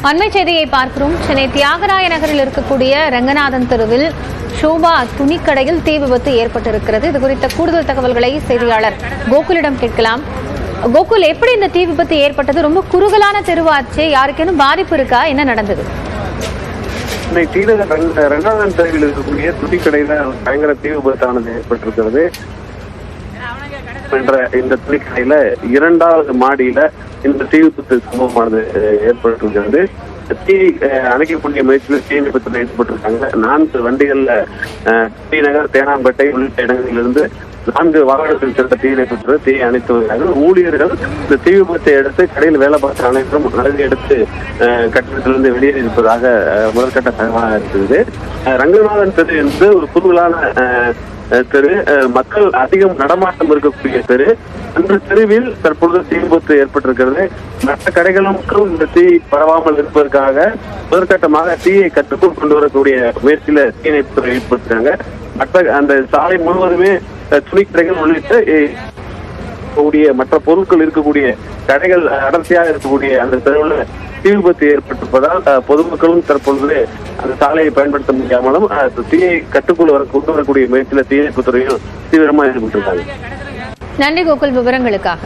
அண்மை செய்தியை பார்க்கிறோம். சென்னை தியாகராய நகரில் இருக்கக்கூடிய ரங்கநாதன் தெருவில் ஷோபா துணிக்கடையில் தீ விபத்து ஏற்பட்டிருக்கிறது. இது குறித்த கூடுதல் தகவல்களை செய்தியாளர் கோகுலிடம் கேட்கலாம். கோகுல், எப்படி இந்த தீ விபத்து ஏற்பட்டது? ரொம்ப குறுகலான தெருவாச்சு, யாருக்கேனும் பாதிப்பு இருக்கா? என்ன நடந்தது? ரங்கநாதன் தெருவில் இருக்கக்கூடிய துணிக்கடையில பயங்கர தீ விபத்தானது ஏற்பட்டிருக்கிறது. என்ற இந்த துணிக்கடையில 2வது மாடியில இந்த தீ விபத்து சம்பவமானது ஏற்பட்டிருக்கிறது. தீ அணைக்கக்கூடிய முயற்சியில் தீ விபத்துல ஏற்பட்டிருக்காங்க. 4 வண்டிகள்ல ஸ்ரீநகர், தேனாம்பேட்டை உள்ளிட்ட இடங்களிலிருந்து 4 வாகனத்தில் சென்ற தீயை பெற்று தீயை அணைத்து வருகிறார்கள். ஊழியர்கள் இந்த தீ விபத்தை எடுத்து கடையில் வேலை பார்த்த அனைவரும் அழகு எடுத்து கட்டிடத்திலிருந்து வெளியேறி இருப்பதாக முதற்கட்ட தகவலாக இருக்கிறது. ரங்கநாதன் தெரு என்பது ஒரு குறுகலான தெரு, மக்கள் அதிகம் நடமாட்டம் இருக்கக்கூடிய தெரு. அந்த தெருவில் தற்பொழுது தீ விபத்து ஏற்பட்டிருக்கிறது. மற்ற கடைகளுக்கும் இந்த தீ பரவாமல் இருப்பதற்காக முதற்கட்டமாக தீயை கட்டுக்குள் கொண்டு வரக்கூடிய முயற்சியில தீயணைப்புத்துறை ஈடுபட்டிருக்காங்க. மற்ற அந்த சாலை முழுவதுமே துணிக்கடைகள் உள்ளிட்ட மற்ற பொருட்கள் இருக்கக்கூடிய கடைகள் அடர்த்தியாக இருக்கக்கூடிய அந்த தெருவில் தீ விபத்து ஏற்பட்டிருப்பதால் பொதுமக்களும் தற்பொழுது அந்த சாலையை பயன்படுத்த முடியாமலும் தீயை கட்டுக்குள் கொண்டு வரக்கூடிய முயற்சியில தீயணைப்புத்துறையும் தீவிரமாக ஈடுபட்டிருக்காங்க. நன்றி கோகுல், விவரங்களுக்காக.